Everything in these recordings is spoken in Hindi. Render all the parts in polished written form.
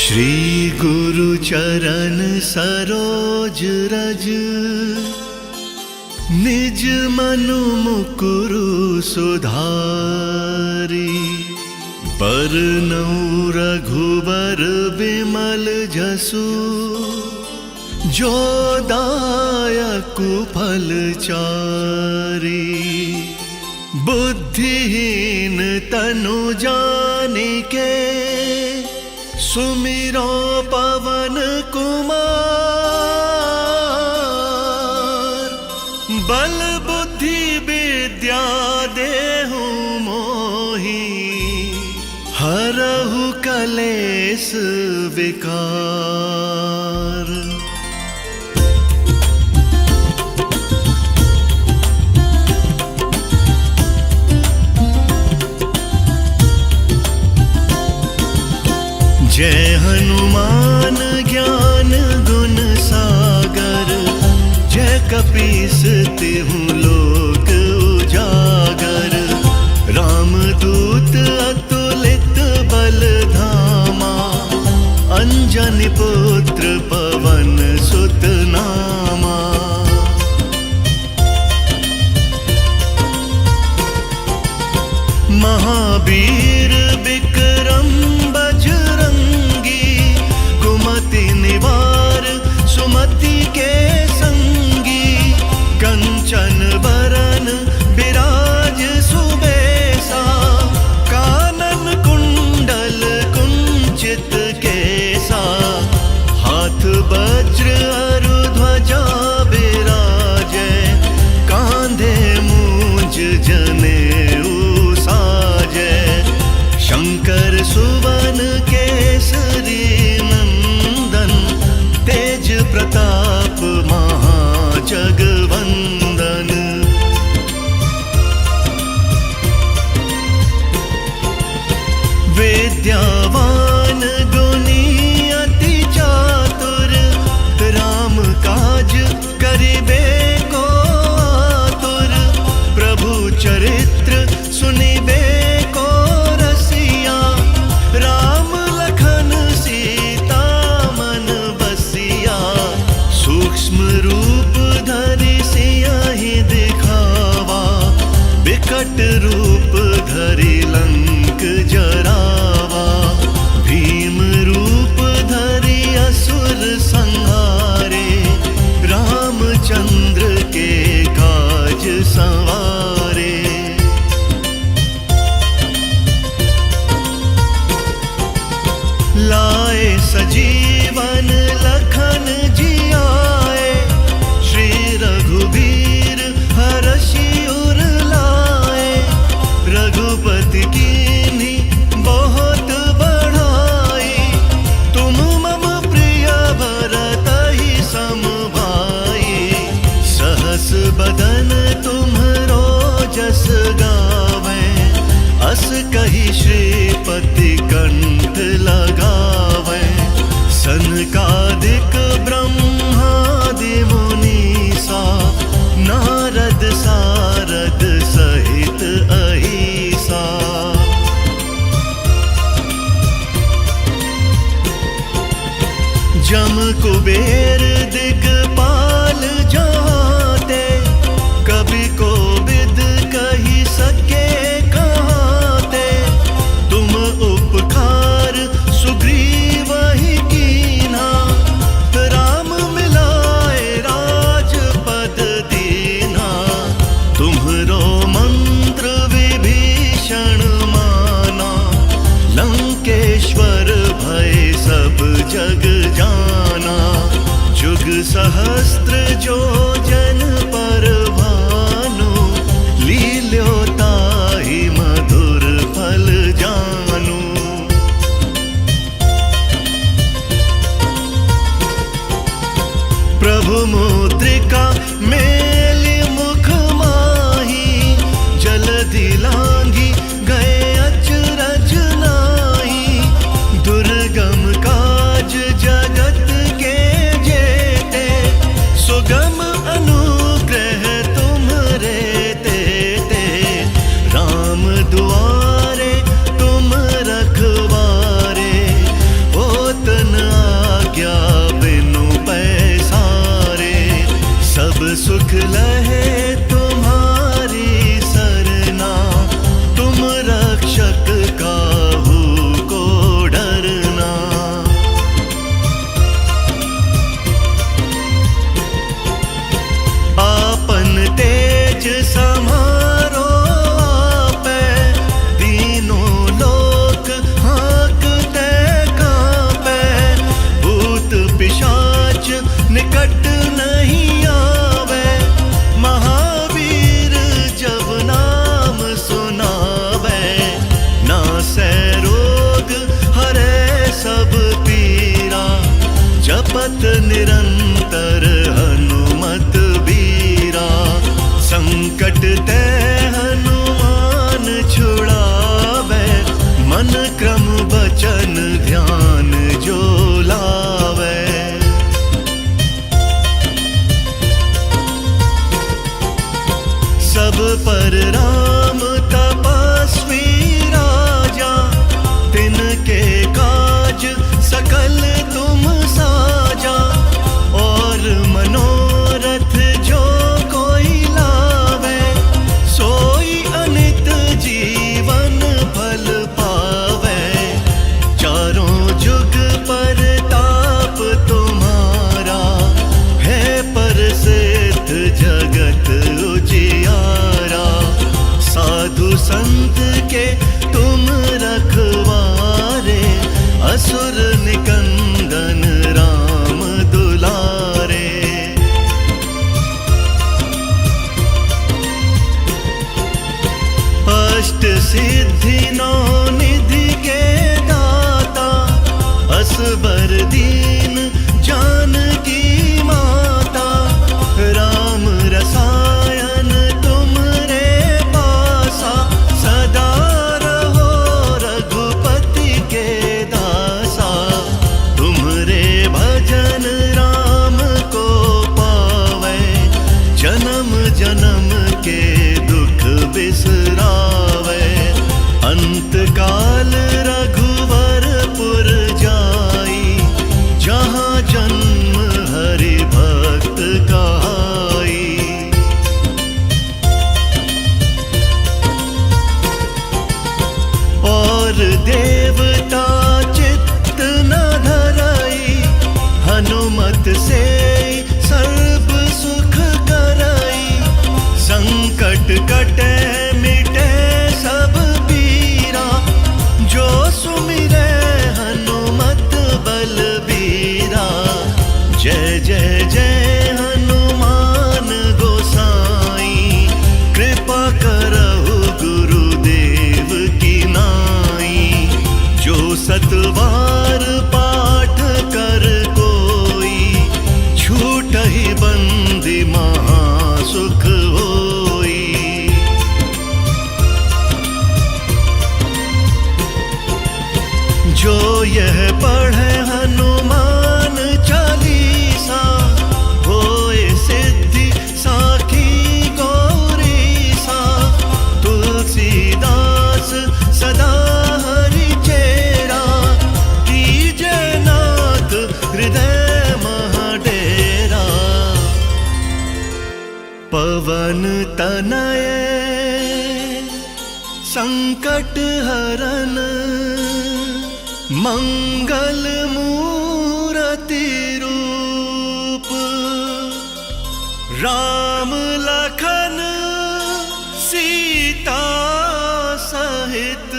श्री गुरु चरण सरोज रज, निज मनु मुकुरु सुधारी। बरनउँ रघुबर बिमल जसु, जो दायकु फल चारी। बुद्धिहीन तनु जानिके, सुमिरो पवन कुमार। बल बुद्धि विद्या देहु मोहि, हरहु कलेस विकार। जय हनुमान ज्ञान गुण सागर, जय कपीस तिहुँ लोक उजागर। रामदूत अतुलित बल धामा, अंजनी पुत्र पवन सुत नामा। महावीर विक्रम बजरंगी, कुमति निवार सुमति के संगी। कंचन बरन बिराज सुबेसा, कानन कुंडल कुंचित केसा। हाथ वज्र अरु ध्वजा बिराजे, कांधे मूंज जनेऊ साजे। शंकर सुवन केसरी नंदन, तेज प्रताप महाजगवंदन। विद्यावान गुणी अति चातुर, राम काज करिबे को आतुर। प्रभु चरित्र सुनिबे को रसिया, राम लखन सीता मन बसिया। सूक्ष्म रूप धरि सियहि दिखावा, बिकट रूप धरि लंक जरावा। भीम रूप धरि असुर संहारे, रामचंद्र के काज संवारे। लाए सजीवन लखन जियाए, श्री रघुबीर हरषि उर लाए। रघुपति कीन्ही बहुत बढ़ाई, तुम मम प्रिय भरतहि सम भाई। सहस बदन तुम्हरो जस गावें, अस कहि श्रीपति कंठ लगावें। सनकादिक ब्रह्मादि मुनीसा, नारद सारद सहित अहिसा। जम कुबेर दिगपाल जाते, कवि कोविद कहि सके कहाते। तुम उपकार सुग्रीवहि कीन्हा, राम मिलाए राजपद दीन्हा। तुम्हरो मंत्र विभीषण माना, लंकेश्वर भय सब जग जाना। जुग सहस्त्र जो जन पर भानु, लील्यो ताहि मधुर फल जानू। प्रभु मुद्रिका मेलि मुख माही, जलधि लांघि गए अचरज नाही। दुर्गम काज जगत के जेते, सुगम अनुग्रह जपत निरंतर हनुमत बीरा। संकट ते हनुमान छुड़ावे, मन क्रम बचन ध्यान जो लावे। सब पर राम तपस्वी राजा, तिनके काज सकल तुम साजा। और मनोरथ जो कोई लावे, सोई अनित जीवन फल पावे। चारों जुग पर ताप तुम्हारा, है प्रसिद्ध जगत उजियारा। साधु संत के तुम रखवारे, असुर निकंदन राम दुलारे। अष्ट सिद्धि नौ निधि के दाता, असबर दीन जानकी माता। राम रसायन तुमरे पासा, सदा रहो रघुपति के दासा। तुमरे भजन राम को पावे, जन्म जन्म के दुख बिसरावे। अंत काल रघुवरपुर जाई, जहाँ जन्म हरि भक्त कहाई। और देवता चित्त न धरई, हनुमत से सर्व सुख करई। संकट कटे मिटे सब पीरा, जो सुमिरे हनुमत बलबीरा। जय जय जय हनुमान गोसाई, कृपा करहु गुरुदेव की नाई। जो सतबार पाठ कर कोई, छूटहि बंदी महासुख होई। जो यह पढ़े हनुमान चालीसा, होए सिद्धि साखी गौरीसा। तुलसीदास सदा हरि चेरा, कीजे नाथ हृदय महडेरा। पवन तनय संकट हरन, मंगल मूरति रूप। राम लखन सीता सहित,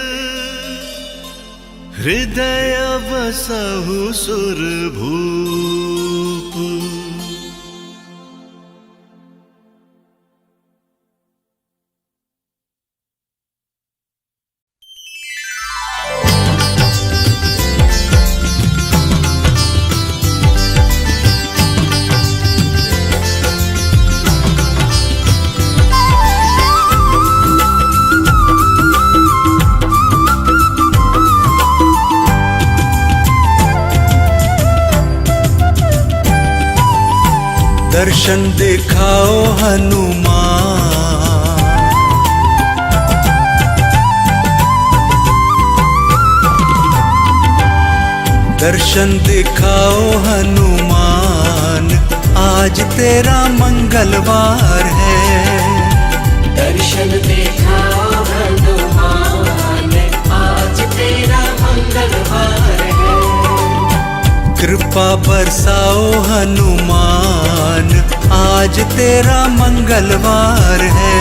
हृदय बसहु सुरभूप। दर्शन दिखाओ हनुमान, दर्शन दिखाओ हनुमान। आज तेरा मंगलवार है। दर्शन दिखाओ हनुमान, आज तेरा मंगलवार है। कृपा बरसाओ हनुमान, आज तेरा मंगलवार है।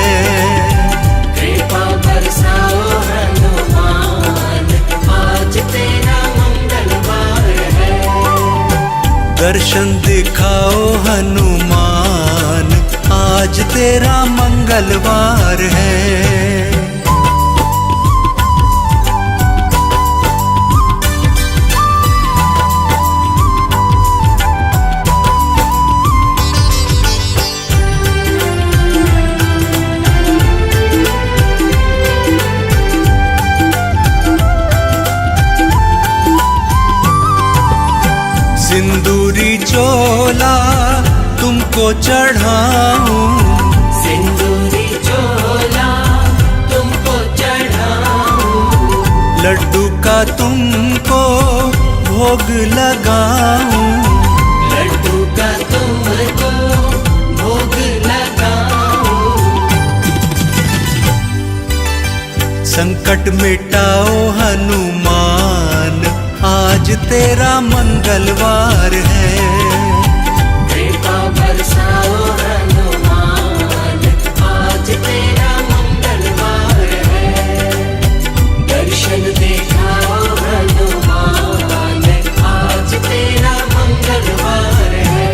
कृपा बरसाओ हनुमान, आज तेरा मंगलवार है। दर्शन दिखाओ हनुमान, आज तेरा मंगलवार है। सिंदूरी चोला तुमको चढ़ाऊं, सिंदूरी चोला तुमको चढ़ाऊं, लड्डू का तुमको भोग लगाऊं, लड्डू का तुमको भोग लगाऊं। संकट मिटाओ हनुमान, आज तेरा मंगलवार है। कृपा बरसाओ हनुमान, आज तेरा मंगलवार है। दर्शन दिखाओ हनुमान, आज तेरा मंगलवार है।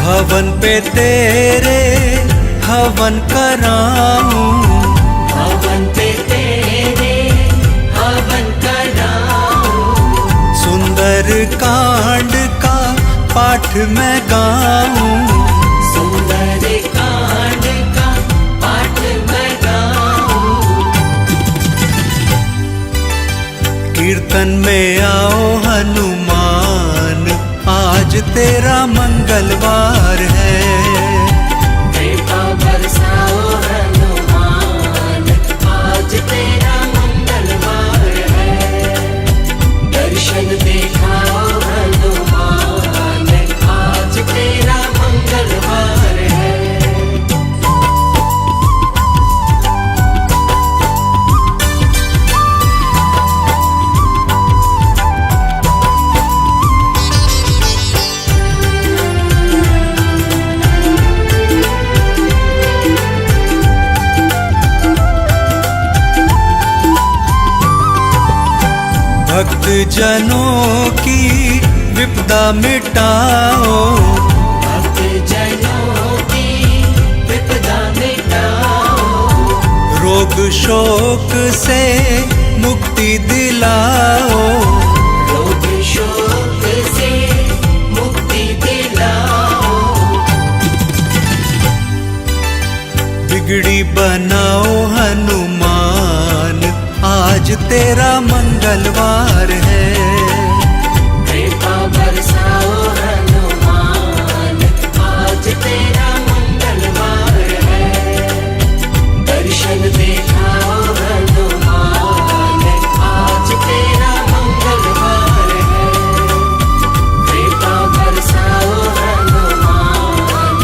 भवन पे तेरे हवन कराऊं, हवन पे तेरे हवन कराऊं, सुंदर कांड का पाठ मैं गाऊं, सुंदर कांड का पाठ मैं गाऊं। कीर्तन में आओ हनुमान, आज तेरा मंगलवार है। कृपा बरसाओ हनुमान, आज तेरा मंगलवार है। दर्शन दिखाओ हनुमान, आज तेरा मंगलवार है। भक्त जनों की विपदा मिटाओ, भक्त जनों की विपदा मिटाओ, रोग शोक से मुक्ति दिलाओ, रोग शोक से मुक्ति दिलाओ। बिगड़ी बनाओ हनुमान, आज तेरा मंगलवार है। कृपा बरसाओ हनुमान, आज तेरा मंगलवार है। दर्शन दिखाओ हनुमान, आज तेरा मंगलवार है। कृपा बरसाओ हनुमान,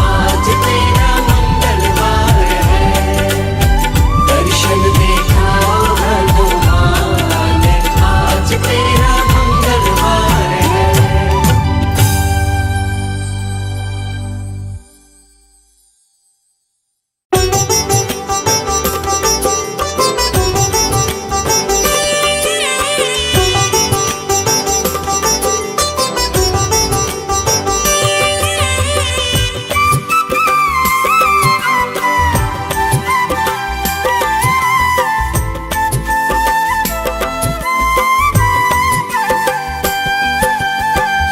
आज तेरा मंगलवार है। दर्शन दिखाओ हनुमान, आज तेरा मंगलवार है।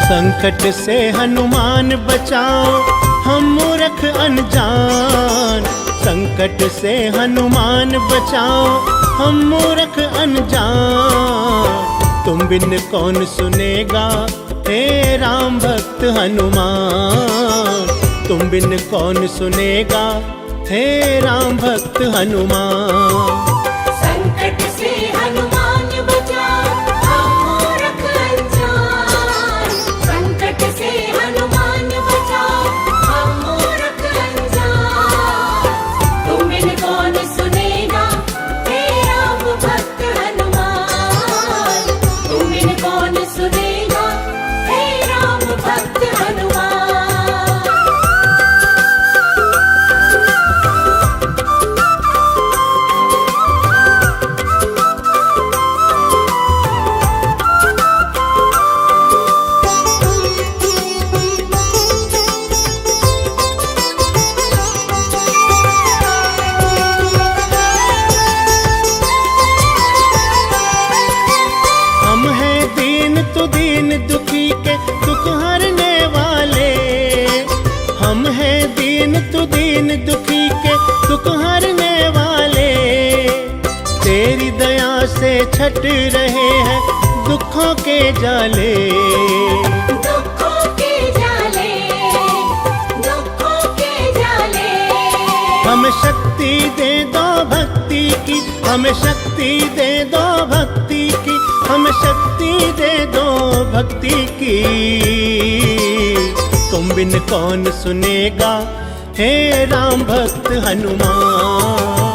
संकट से हनुमान बचाओ हम मूर्ख अनजान, संकट से हनुमान बचाओ हम मूर्ख अनजान। तुम बिन कौन सुनेगा हे राम भक्त हनुमान, तुम बिन कौन सुनेगा हे राम भक्त हनुमान। संकट से हनुमान बचाओ हम मूर्ख अनजान, संकट से हनुमान बचाओ हम मूर्ख अनजान। तुम बिन कौन सुनेगा हे राम भक्त हनुमान, तुम बिन कौन सुनेगा हे राम भक्त हनुमान। दुख हरने वाले, तेरी दया से छट रहे हैं दुखों के जाले। दुखों के जाले, दुखों के जाले। हमें शक्ति दे दो भक्ति की, हमें शक्ति दे दो भक्ति की, हमें शक्ति दे दो भक्ति की। तुम बिन कौन सुनेगा हे राम भक्त हनुमान।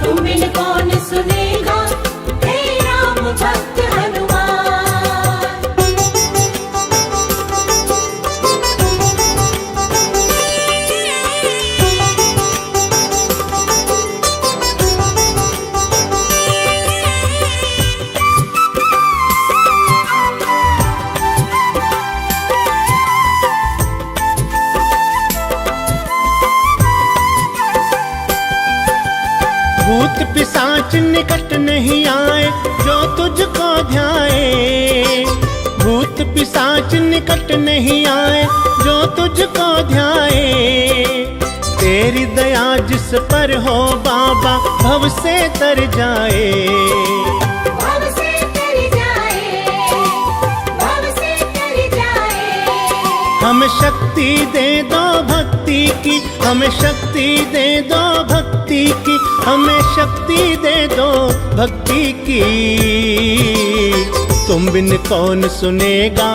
तुम बिन कौन सुनेगा हे राम भक्त हनुमान। भूत पिशाच निकट नहीं आए जो तुझको ध्याए। भूत पिशाच निकट नहीं आए जो तुझको ध्याए। तेरी दया जिस पर हो बाबा भव से तर जाए। भव से तर जाए, भव से तर जाए। हमें शक्ति दे दो भक्ति की, हमें शक्ति दे दो भक्ति की, हमें शक्ति दे दो भक्ति की। तुम बिन कौन सुनेगा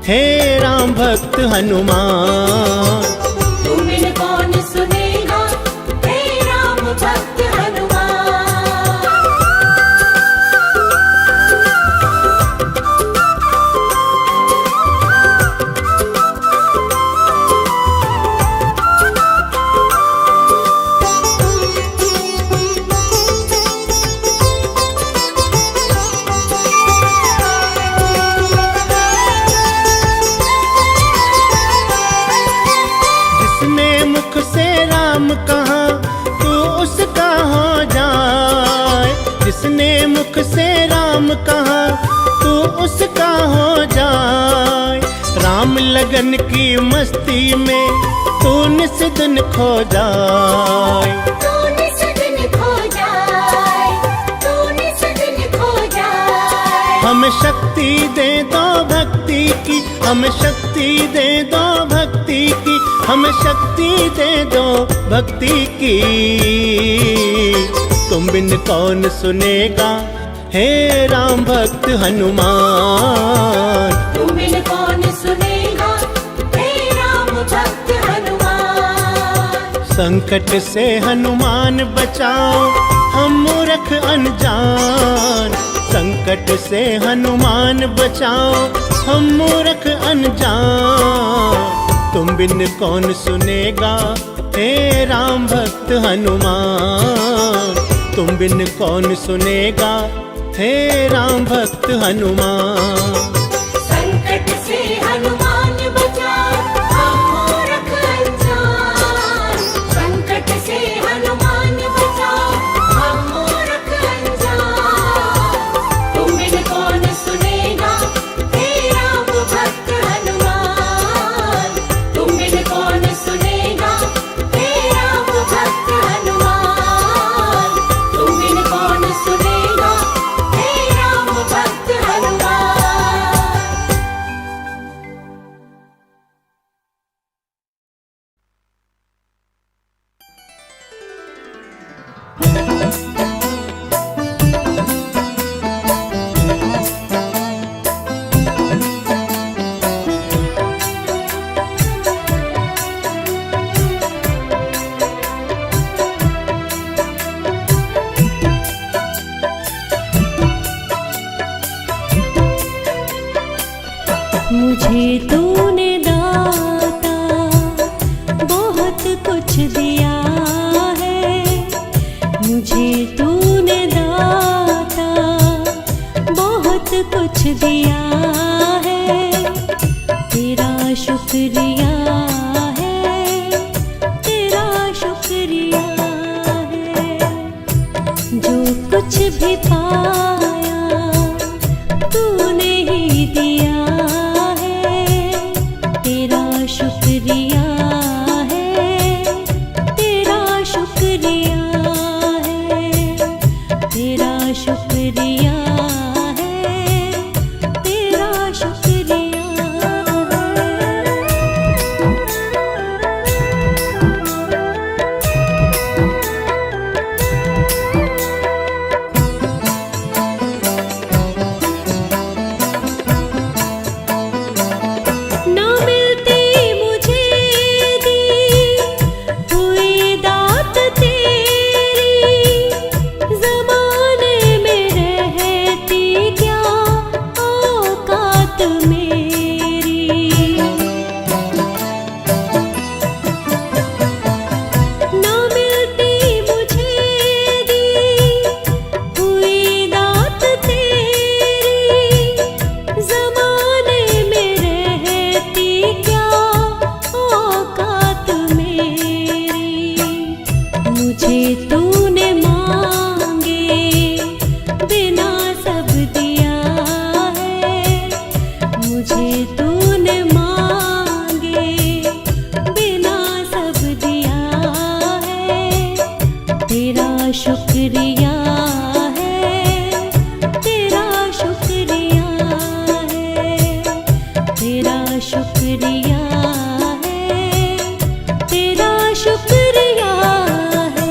हे राम भक्त हनुमान। तुम बिन कौन सुनेगा हे राम भक्त हनुमान। जिसने मुख से राम कहा तू उसका हो जाए। राम लगन की मस्ती में तू निस दिन खो जाए। तू निस दिन खो जाए, तू निस दिन खो जाए। हमें शक्ति दे दो भक्ति की, हमें शक्ति दे दो भक्ति की, हमें शक्ति दे दो भक्ति की। तुम बिन कौन सुनेगा हे राम भक्त हनुमान। तुम बिन कौन सुनेगा हे राम भक्त हनुमान। संकट से हनुमान बचाओ हम मूर्ख अनजान। संकट से हनुमान बचाओ हम मूर्ख अनजान। तुम बिन कौन सुनेगा हे राम भक्त हनुमान। तुम बिन कौन सुनेगा हे राम भक्त हनुमान। संकट से हनुमान बचाओ हम मूर्ख अनजान। संकट से हनुमान बचाओ हम मूर्ख अनजान। तुम बिन कौन सुनेगा हे राम भक्त हनुमान। तुम बिन कौन सुनेगा हे राम भक्त हनुमान। तुम बिन कौन सुनेगा हे राम भक्त हनुमान। मुझे तूने दाता बहुत कुछ दिया है। मुझे तूने दाता बहुत कुछ दिया है। तेरा शुक्रिया है, तेरा शुक्रिया है। जो कुछ भी पाया तूने ही दिया है। तेरा शुक्रिया है, तेरा शुक्रिया मुझे तूने मांगे बिना सब दिया है, मुझे तूने मांगे बिना सब दिया है। तेरा शुक्रिया है, तेरा शुक्रिया है, तेरा शुक्रिया है, तेरा शुक्रिया है।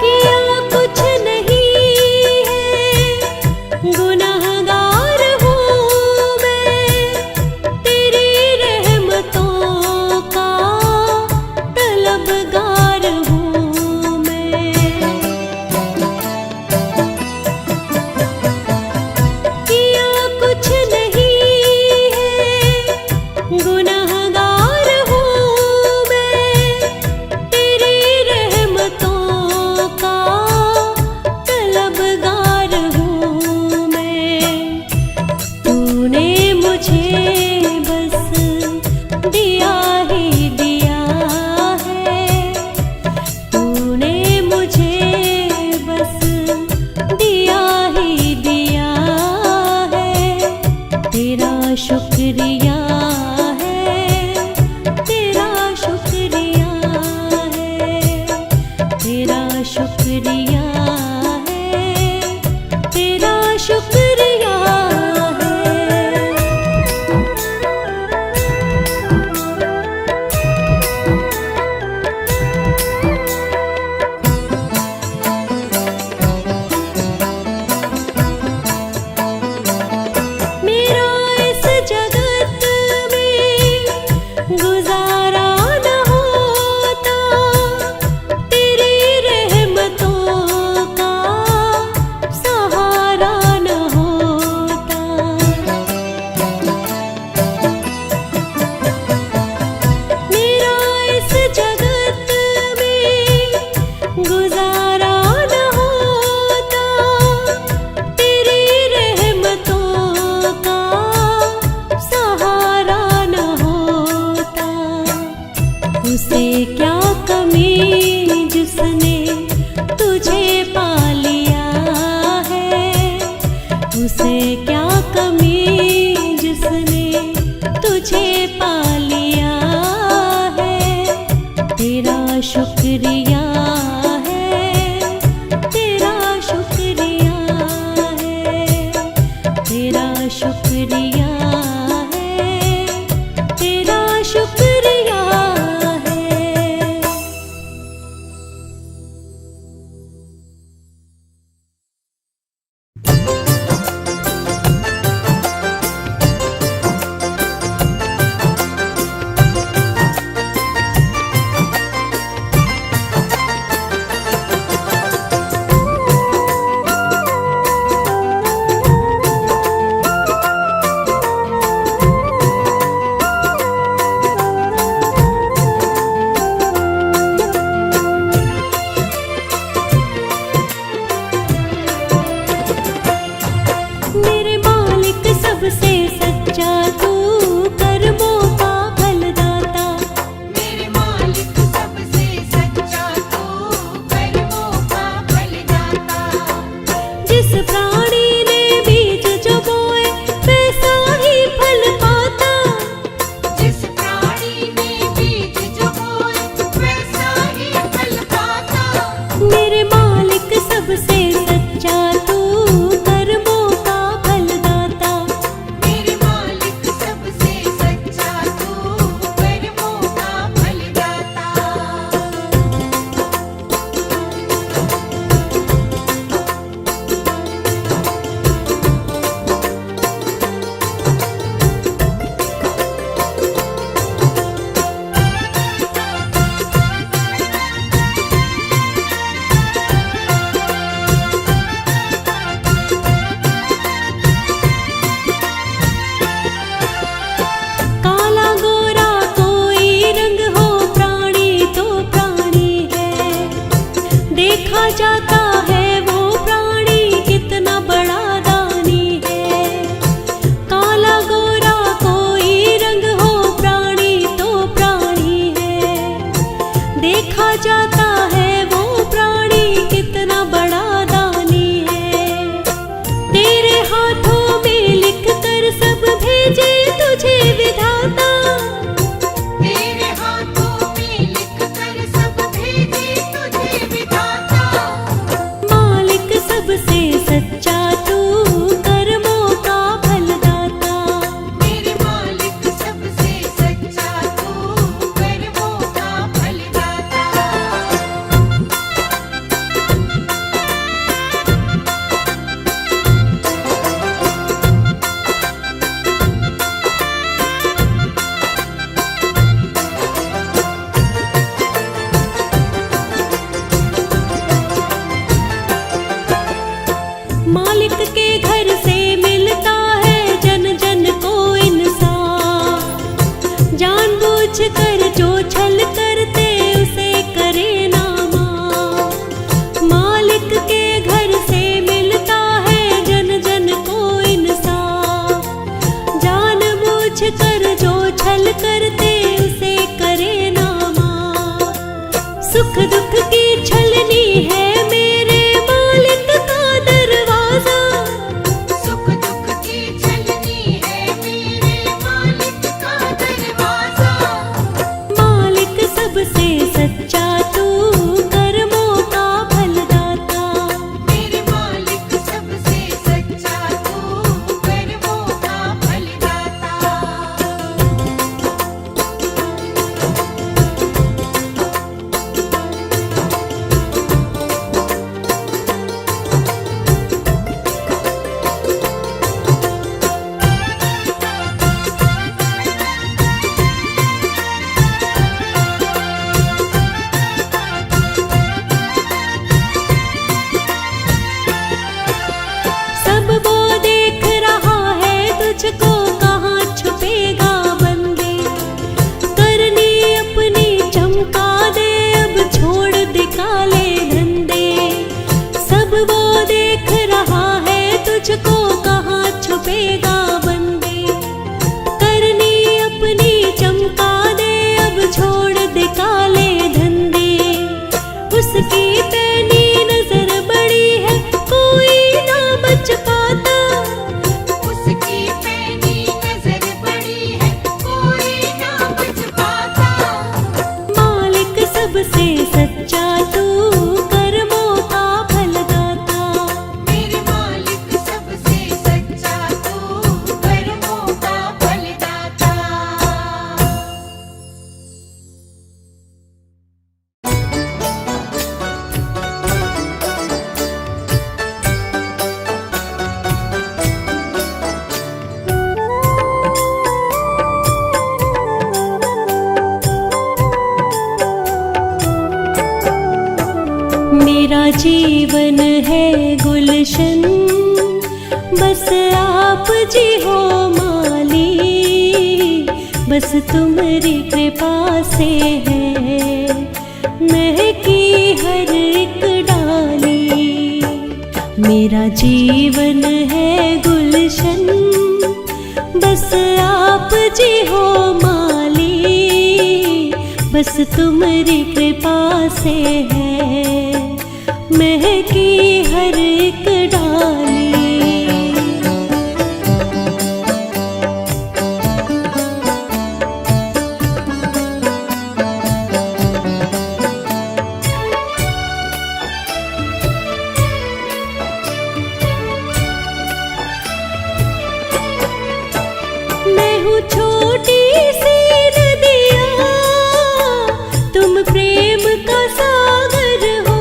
किया कुछ नहीं है, गुनहगार हूँ मैं, तेरी रहमतों का तलबगार हूँ मैं। किया कुछ नहीं है, गुनहगार हूँ मैं, तेरी रहमतों का तलबगार हूँ मैं। तूने मुझे बस दिया ही दिया है, तूने मुझे बस दिया ही दिया है। तेरा शुक्रिया है, तेरा शुक्रिया है, तेरा शुक्रिया है, तेरा शुक्रिया है। मेरा इस जगत में गुजारा न होता, तेरी रहमतों का सहारा न होता। मेरा इस जगत में गुजारा न होता, तेरी रहमतों का सहारा न होता। उसे क्या कमी जिसने तुझे पा लिया है, उसे क्या कमी जिसने तुझे पा लिया है। तेरा शुक्रिया है, तेरा शुक्रिया है, तेरा शुक्रिया है, तेरा शुक्रिया है। कर जो छल करते उसे करे ना माफ। मालिक के घर से मिलता है जन जन को इंसाफ। जान बूझ कर जो छल करते उसे करे ना माफ। सुख दुख की छलनी है मेरे मालिक का दरवाजा। सुख दुख की छलनी है मेरे मालिक का दरवाजा। मालिक सबसे सच्चा तू कर्मों का फलदाता। मेरे मालिक सबसे सच्चा तू कर्मों का फलदाता। सब वो देख रहा है तुझको, कहाँ छुपेगा बंदे। करनी अपनी चमका दे, अब छोड़ दे काले धंधे। सब वो देख रहा है तुझको, कहाँ छुपेगा बंदे। करनी अपनी चमका दे, अब छोड़ दे काले धंधे। उसकी पैनी नजर बड़ी है, कोई ना बच पाता। उसकी पैनी नजर बड़ी है, कोई ना बच पाता। मालिक सबसे सच्चा तू कर्मों का फलदाता। मेरे मालिक सबसे सच्चा तू कर्मों का फलदाता। मेरा जीवन है गुलशन, बस आप जी हो माली। बस तुम्हारी कृपा से है महकी हर एक डाली। मेरा जीवन है गुलशन, बस आप जी हो माली। बस तुम्हारी कृपा से है महकी हर एक डाली। मैं हूँ छोटी सी नदिया, तुम प्रेम का सागर हो।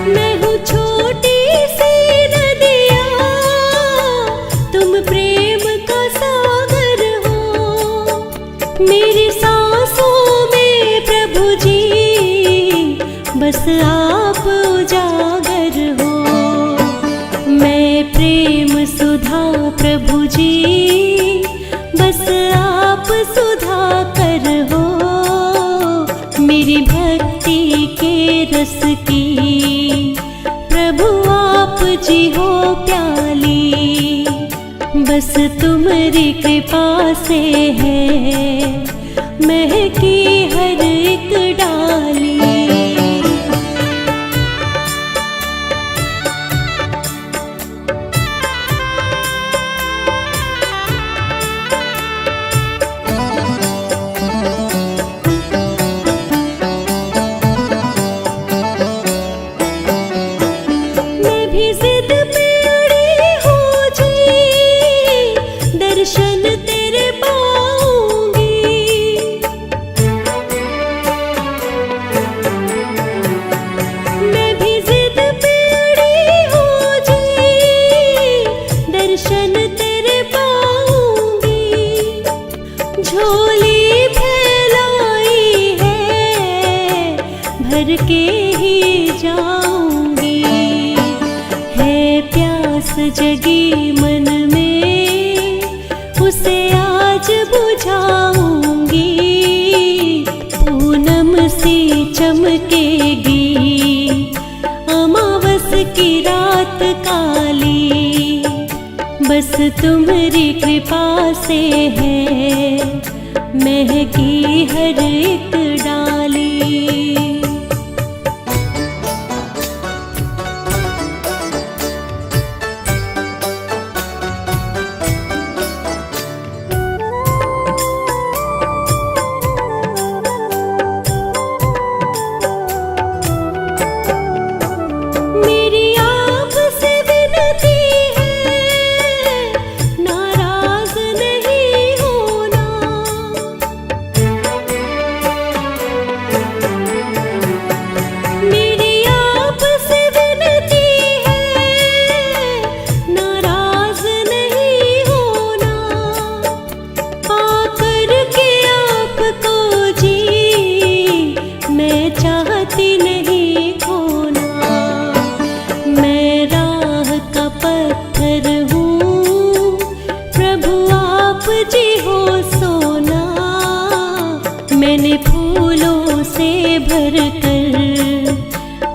मैं हूँ छोटी सी नदिया, तुम प्रेम का सागर हो। मेरी सांसों में प्रभु जी, बस आप उजागर हो। मैं प्रेम सुधा प्रभु जी, बस आप सुधा कर हो। मेरी भक्ति के रस की प्रभु आप जी हो प्याली। बस तुम्हारी कृपा से है महकी हर एक डाली। मैं भी जिद पे अड़ी हूँ जी, दर्शन तेरे पाऊंगी। मैं भी जिद पे अड़ी हूँ जी, दर्शन तेरे पाऊंगी। झोली फैलाई है, भर के ही जाऊंगी। है प्यास जगी मन में, बस तुम्हारी कृपा से है महकी हर एक डाली। मेरी आपसे विनती है नाराज नहीं होना। मेरी आपसे विनती है नाराज नहीं होना। पाकर के आपको जी मैं चाहती नहीं खोना। मैं राह का पत्थर हूँ प्रभु आप जी हो सोना। मैंने फूलों से भर कर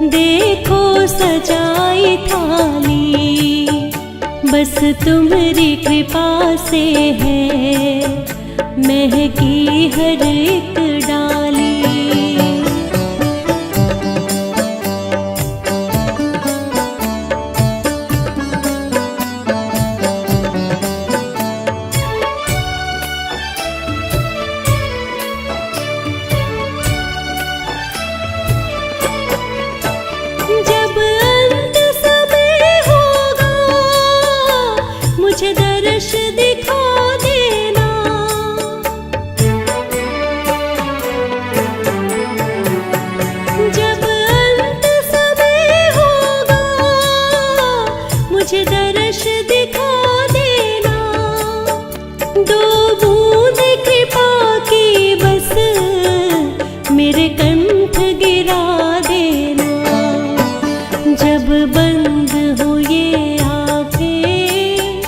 देखो सजाई थाली। बस तुम्हारी कृपा से है महकी हर एक डाली। जब अंत समय होगा मुझे दर्श दिखा देना। जब अंत समय होगा मुझे दर्श दिखा देना। दो बूंद कृपा की बस मेरे कंठ गिरा देना। जब बंद हो ये आँखें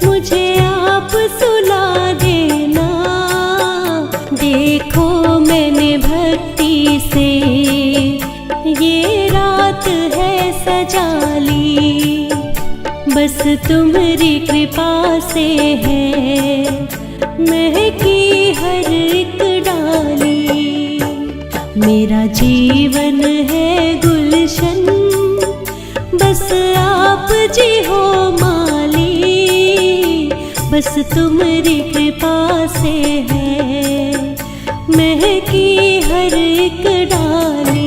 मुझे आप सुला देना। देखो मैंने भक्ति से ये रात है सजा ली। बस तुम्हारी कृपा से है महकी हर एक डाली। मेरा जीवन है गुलशन बस आप जी हो माली। बस तुम्हारी कृपा से है महकी हर एक डाली।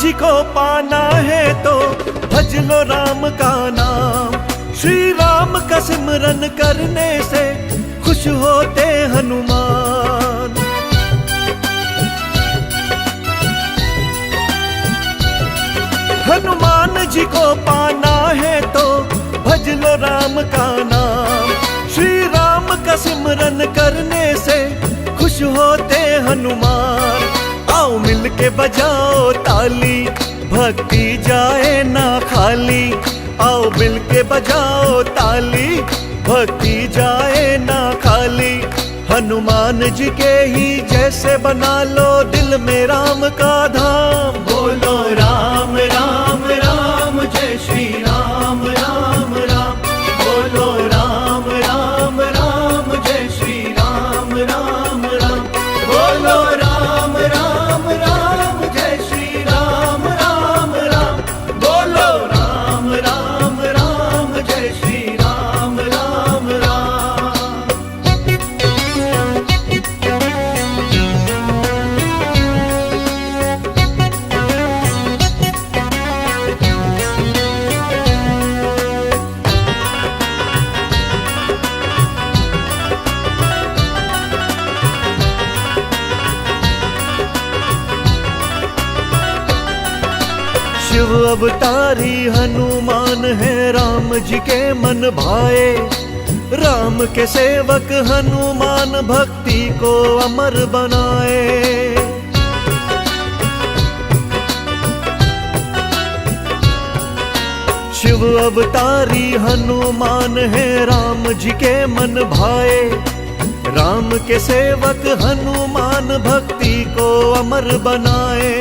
जी को पाना है तो भज लो राम का नाम। श्री राम का सिमरन करने से खुश होते हनुमान। हनुमान जी को पाना है तो भज लो राम का नाम। श्री राम का सिमरन करने से खुश होते हनुमान। आओ मिल के बजाओ ताली भक्ति जाए ना खाली। आओ मिल के बजाओ ताली भक्ति जाए ना खाली। हनुमान जी के ही जैसे बना लो दिल में राम का धाम। बोलो राम राम राम जय श्री राम राम राम। बोलो राम राम राम जय श्री राम राम राम। बोलो राम राम राम जय श्री राम राम राम। बोलो राम राम राम जय श्री राम राम राम। शिव अवतारी हनुमान है, राम जी के मन भाए। राम के सेवक हनुमान भक्ति को अमर बनाए। शिव अवतारी हनुमान है, राम जी के मन भाए। राम के सेवक हनुमान भक्ति को अमर बनाए।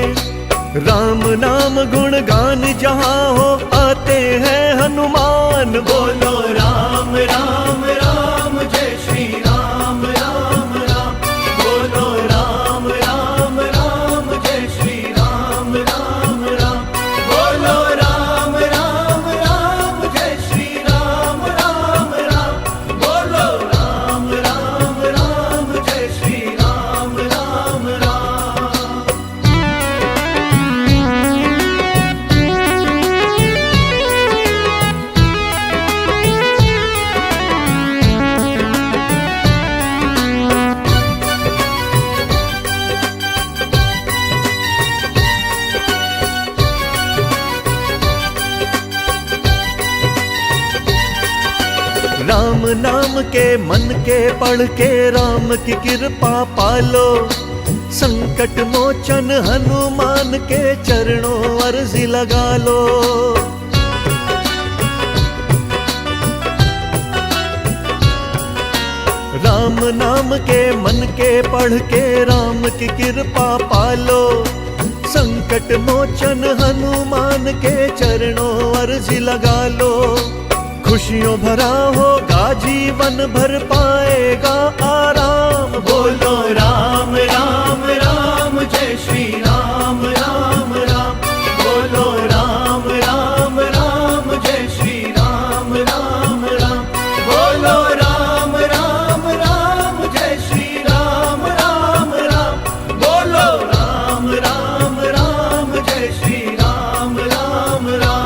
राम नाम गुणगान जहाँ हो आते हैं हनुमान। बोलो राम राम राम जय श्री राम राम राम। बोलो राम राम राम जय श्री राम राम राम। बोलो राम राम राम जय श्री राम राम राम। बोलो राम राम राम जय श्री राम राम राम। राम नाम के मन के पढ़ के राम की कृपा पालो। संकट मोचन हनुमान के चरणों अर्जी लगा लो। राम नाम के मन के पढ़ के राम की कृपा पालो। संकट मोचन हनुमान के चरणों अर्जी लगा लो। खुशियों भरा होगा जीवन भर पाएगा आराम। बोलो राम राम राम जय श्री राम राम राम। बोलो राम राम राम जय श्री राम राम राम। बोलो राम राम राम जय श्री राम राम राम। बोलो राम राम राम जय श्री राम राम राम।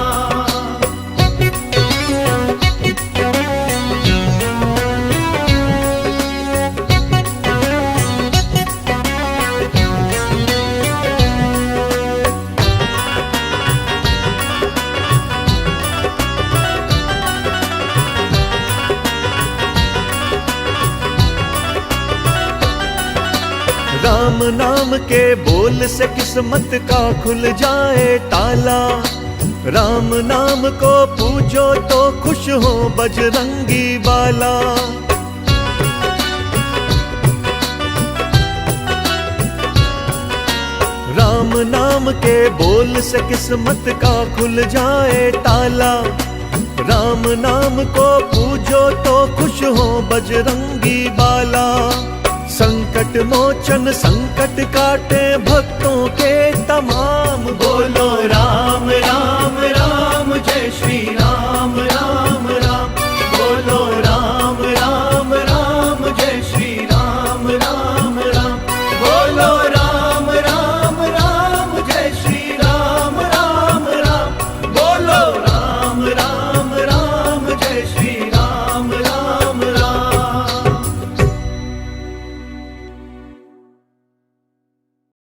राम नाम के बोल से किस्मत का खुल जाए ताला। राम नाम को पूजो तो खुश हो बजरंगी बाला। राम नाम के बोल से किस्मत का खुल जाए ताला। राम नाम को पूजो तो खुश हो बजरंगी बाला। संकट मोचन संकट काटे भक्तों